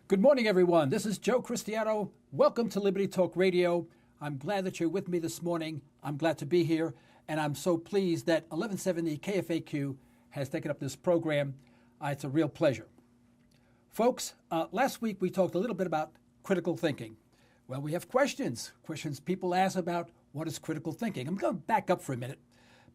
Good morning, everyone. This is Joe Cristiano. Welcome to Liberty Talk Radio. I'm glad that you're with me this morning. I'm glad to be here, and I'm so pleased that 1170 KFAQ has taken up this program. It's a real pleasure. Folks, last week we talked a little bit about critical thinking. Well, we have questions people ask about what is critical thinking. I'm going to back up for a minute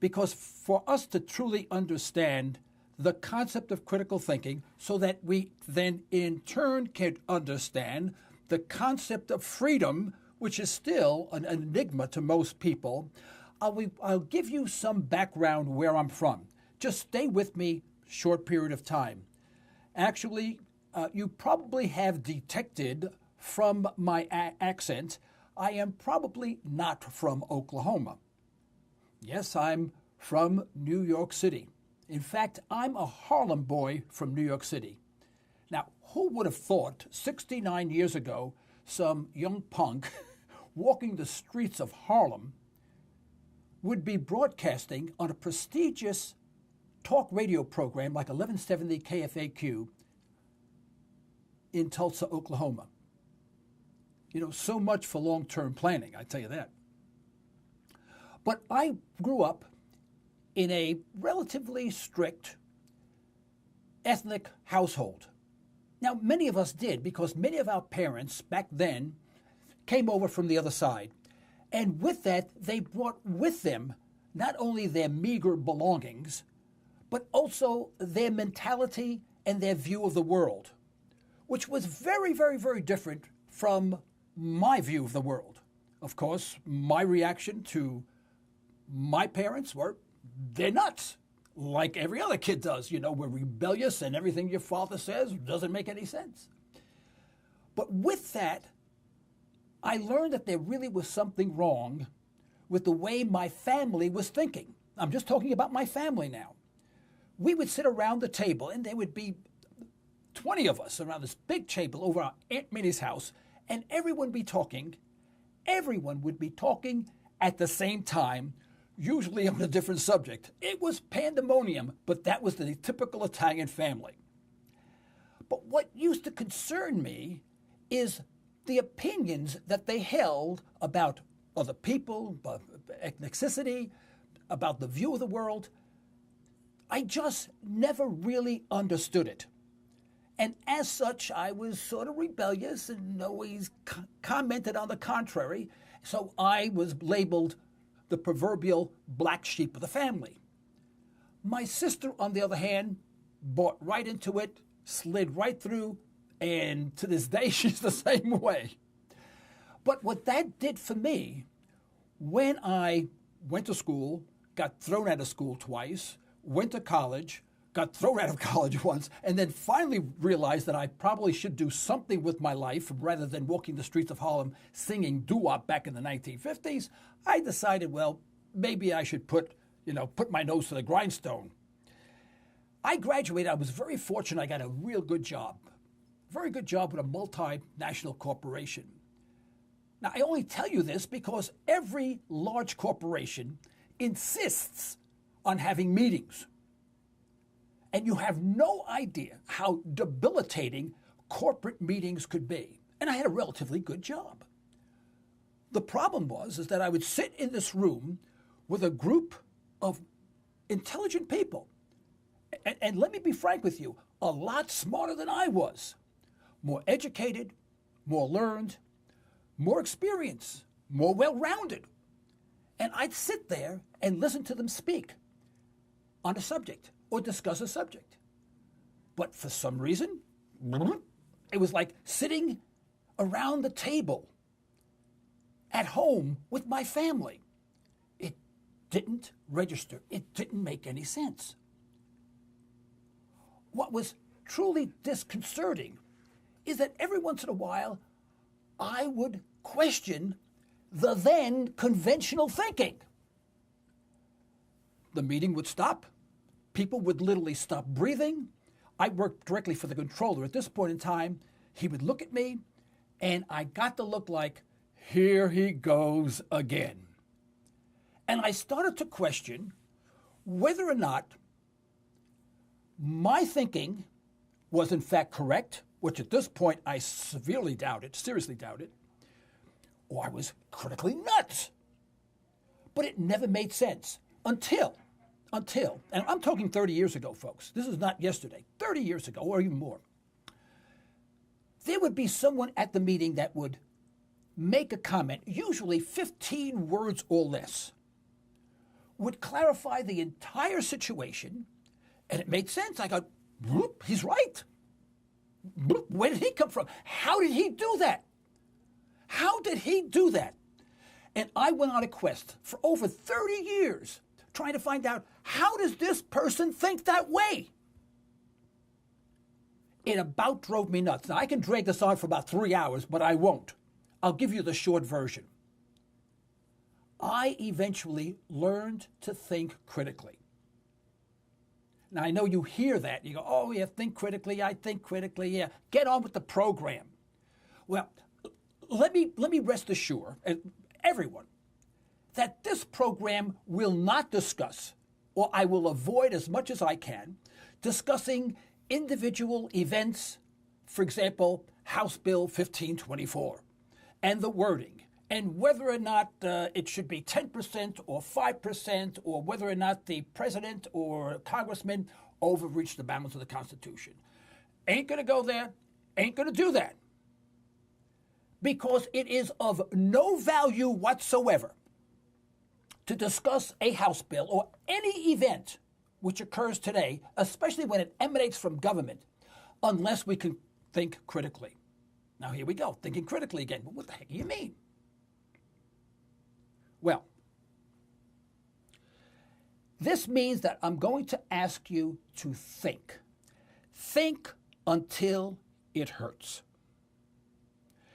because for us to truly understand the concept of critical thinking so that we then in turn can understand the concept of freedom, which is still an enigma to most people, I'll give you some background where I'm from. Just stay with me a short period of time. Actually, you probably have detected from my accent, I am probably not from Oklahoma. Yes, I'm from New York City. In fact, I'm a Harlem boy from New York City. Now, who would have thought 69 years ago some young punk walking the streets of Harlem would be broadcasting on a prestigious talk radio program like 1170 KFAQ in Tulsa, Oklahoma? You know, so much for long-term planning, I tell you that. But I grew up in a relatively strict ethnic household. Now, many of us did because many of our parents back then came over from the other side. And with that, they brought with them not only their meager belongings, but also their mentality and their view of the world, which was very, very, very different from my view of the world. Of course, my reaction to my parents were, they're nuts, like every other kid does. You know, we're rebellious and everything your father says doesn't make any sense. But with that, I learned that there really was something wrong with the way my family was thinking. I'm just talking about my family now. We would sit around the table, and there would be 20 of us around this big table over our Aunt Minnie's house, and everyone would be talking. Everyone would be talking at the same time, usually on a different subject. It was pandemonium, but that was the typical Italian family. But what used to concern me is the opinions that they held about other people, about ethnicity, about the view of the world. I just never really understood it. And as such, I was sort of rebellious and always commented on the contrary. So I was labeled the proverbial black sheep of the family. My sister, on the other hand, bought right into it, slid right through, and to this day, she's the same way. But what that did for me, when I went to school, got thrown out of school twice, went to college, got thrown out of college once, and then finally realized that I probably should do something with my life rather than walking the streets of Harlem singing doo-wop back in the 1950s, I decided, well, maybe I should put my nose to the grindstone. I graduated. I was very fortunate. I got a real good job. Very good job with a multinational corporation. Now, I only tell you this because every large corporation insists on having meetings. And you have no idea how debilitating corporate meetings could be. And I had a relatively good job. The problem was that I would sit in this room with a group of intelligent people. And let me be frank with you, a lot smarter than I was. More educated, more learned, more experienced, more well-rounded. And I'd sit there and listen to them speak on a subject or discuss a subject. But for some reason, it was like sitting around the table at home with my family. It didn't register. It didn't make any sense. What was truly disconcerting is that every once in a while, I would question the then conventional thinking. The meeting would stop. People would literally stop breathing. I worked directly for the controller. At this point in time, he would look at me, and I got to look like, here he goes again. And I started to question whether or not my thinking was in fact correct which at this point I seriously doubted, or I was critically nuts. But it never made sense until, and I'm talking 30 years ago, folks. This is not yesterday, 30 years ago or even more. There would be someone at the meeting that would make a comment, usually 15 words or less, would clarify the entire situation, and it made sense. I go, he's right. Where did he come from? How did he do that? How did he do that? And I went on a quest for over 30 years trying to find out, how does this person think that way? It about drove me nuts. Now, I can drag this on for about 3 hours, but I won't. I'll give you the short version. I eventually learned to think critically. Now, I know you hear that. You go, oh, yeah, think critically. I think critically. Yeah, get on with the program. Well, let me rest assured, everyone, that this program will not discuss, or I will avoid as much as I can, discussing individual events, for example, House Bill 1524, and the wording, and whether or not it should be 10% or 5%, or whether or not the president or congressman overreached the bounds of the Constitution. Ain't going to go there, ain't going to do that. Because it is of no value whatsoever to discuss a House bill or any event which occurs today, especially when it emanates from government, unless we can think critically. Now, here we go, thinking critically again. Well, what the heck do you mean? Well, this means that I'm going to ask you to think. Think until it hurts.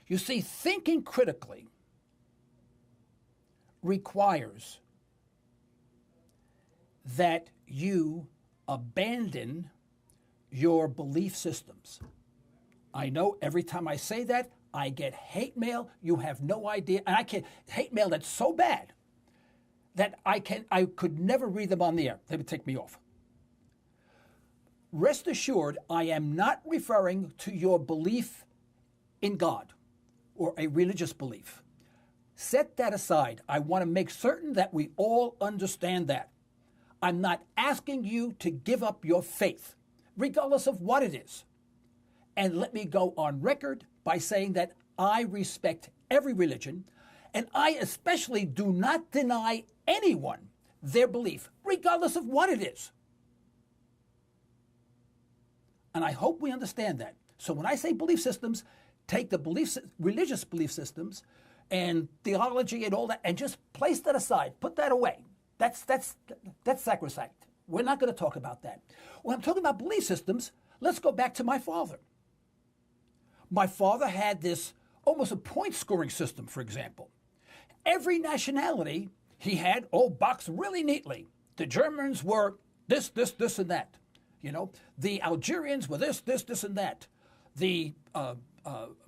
You see, thinking critically requires that you abandon your belief systems. I know every time I say that, I get hate mail. You have no idea. And I can hate mail that's so bad that I could never read them on the air. They would take me off. Rest assured, I am not referring to your belief in God or a religious belief. Set that aside. I want to make certain that we all understand that. I'm not asking you to give up your faith, regardless of what it is. And let me go on record by saying that I respect every religion, and I especially do not deny anyone their belief, regardless of what it is. And I hope we understand that. So when I say belief systems, take the religious belief systems and theology and all that, and just place that aside. Put that away. That's sacrosanct. We're not going to talk about that. When I'm talking about belief systems, let's go back to my father. My father had this almost a point-scoring system, for example. Every nationality he had all boxed really neatly. The Germans were this, and that. You know, the Algerians were this, and that. The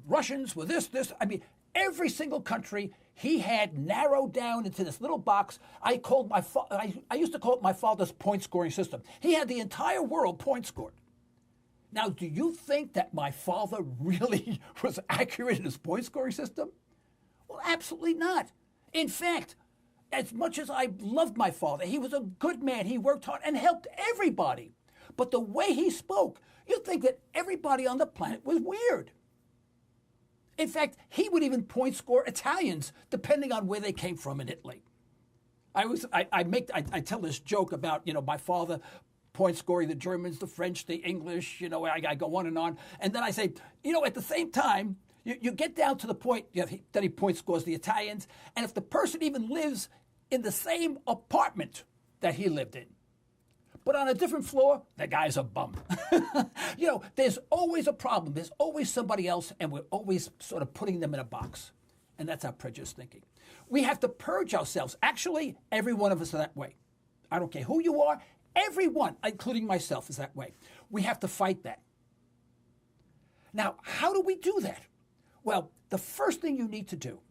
Russians were this. I mean, every single country he had narrowed down into this little box. I used to call it my father's point-scoring system. He had the entire world point-scored. Now, do you think that my father really was accurate in his point-scoring system? Well, absolutely not. In fact, as much as I loved my father, he was a good man. He worked hard and helped everybody. But the way he spoke, you'd think that everybody on the planet was weird. In fact, he would even point score Italians depending on where they came from in Italy. I tell this joke about, my father point scoring the Germans, the French, the English, I go on. And then I say, at the same time, you get down to the point that he point scores the Italians. And if the person even lives in the same apartment that he lived in, but on a different floor, the guy's a bum. There's always a problem. There's always somebody else, and we're always sort of putting them in a box. And that's our prejudiced thinking. We have to purge ourselves. Actually, every one of us are that way. I don't care who you are. Everyone, including myself, is that way. We have to fight that. Now, how do we do that? Well, the first thing you need to do,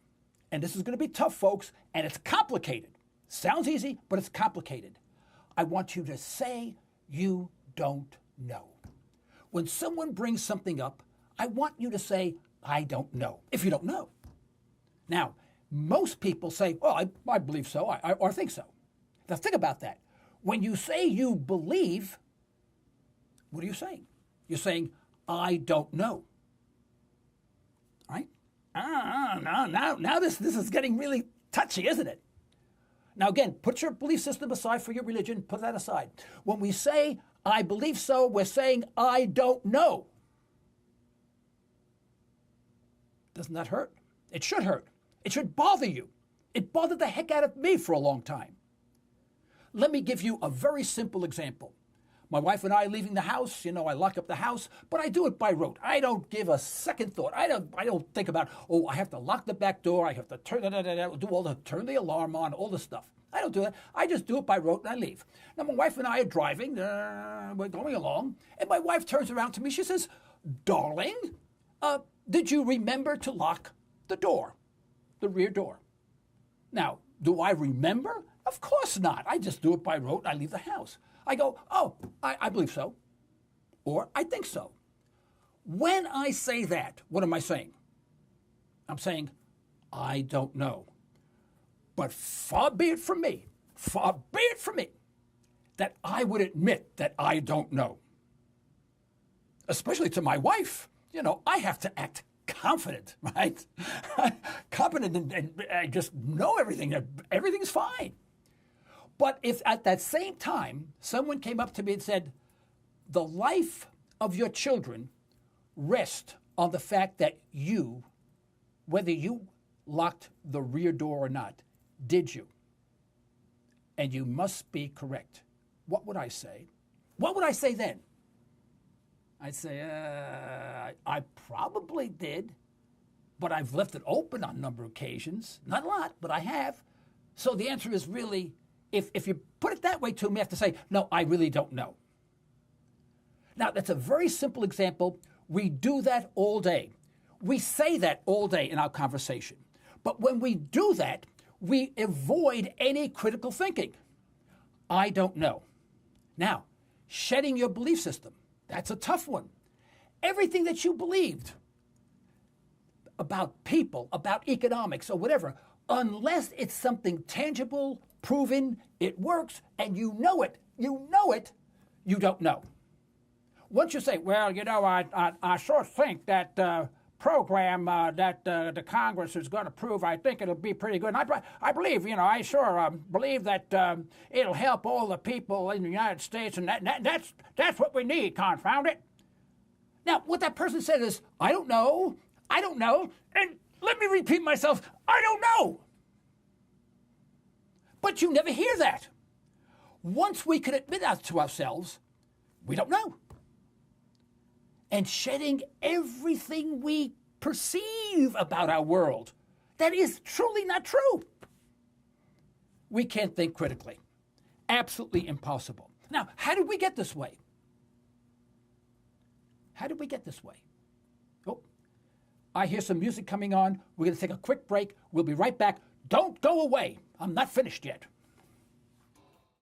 and this is going to be tough, folks, and it's complicated. Sounds easy, but it's complicated. I want you to say you don't know. When someone brings something up, I want you to say, I don't know, if you don't know. Now, most people say, well, I believe so, or think so. Now, think about that. When you say you believe, what are you saying? You're saying, I don't know. Right? Now this is getting really touchy, isn't it? Now, again, put your belief system aside for your religion. Put that aside. When we say, I believe so, we're saying, I don't know. Doesn't that hurt? It should hurt. It should bother you. It bothered the heck out of me for a long time. Let me give you a very simple example. My wife and I leaving the house, I lock up the house, but I do it by rote. I don't give a second thought. I don't think about, I have to lock the back door, I have to turn the alarm on, all the stuff. I don't do that. I just do it by rote and I leave. Now my wife and I are driving, we're going along, and my wife turns around to me, she says, darling, did you remember to lock the door, the rear door? Now, do I remember? Of course not. I just do it by rote and I leave the house. I go, I believe so, or I think so. When I say that, what am I saying? I'm saying, I don't know. But far be it from me, that I would admit that I don't know. Especially to my wife. I have to act confident, right? Confident and I just know everything. Everything's fine. But if at that same time, someone came up to me and said, the life of your children rests on the fact that you, whether you locked the rear door or not, did you? And you must be correct. What would I say? What would I say then? I'd say, I probably did, but I've left it open on a number of occasions. Not a lot, but I have. So the answer is really, if you put it that way to me, I have to say, no, I really don't know. Now, that's a very simple example. We do that all day. We say that all day in our conversation. But when we do that, we avoid any critical thinking. I don't know. Now, shedding your belief system, that's a tough one. Everything that you believed about people, about economics, or whatever, unless it's something tangible, proven, it works, and you know it, you don't know. Once you say, well, I sure think that program that the Congress is going to approve, I think it'll be pretty good. And I believe, I sure believe that it'll help all the people in the United States, and that's what we need, confound it. Now, what that person said is, I don't know, and let me repeat myself, I don't know. But you never hear that. Once we can admit that to ourselves, we don't know. And shedding everything we perceive about our world that is truly not true. We can't think critically. Absolutely impossible. Now, how did we get this way? Oh, I hear some music coming on. We're going to take a quick break. We'll be right back. Don't go away. I'm not finished yet.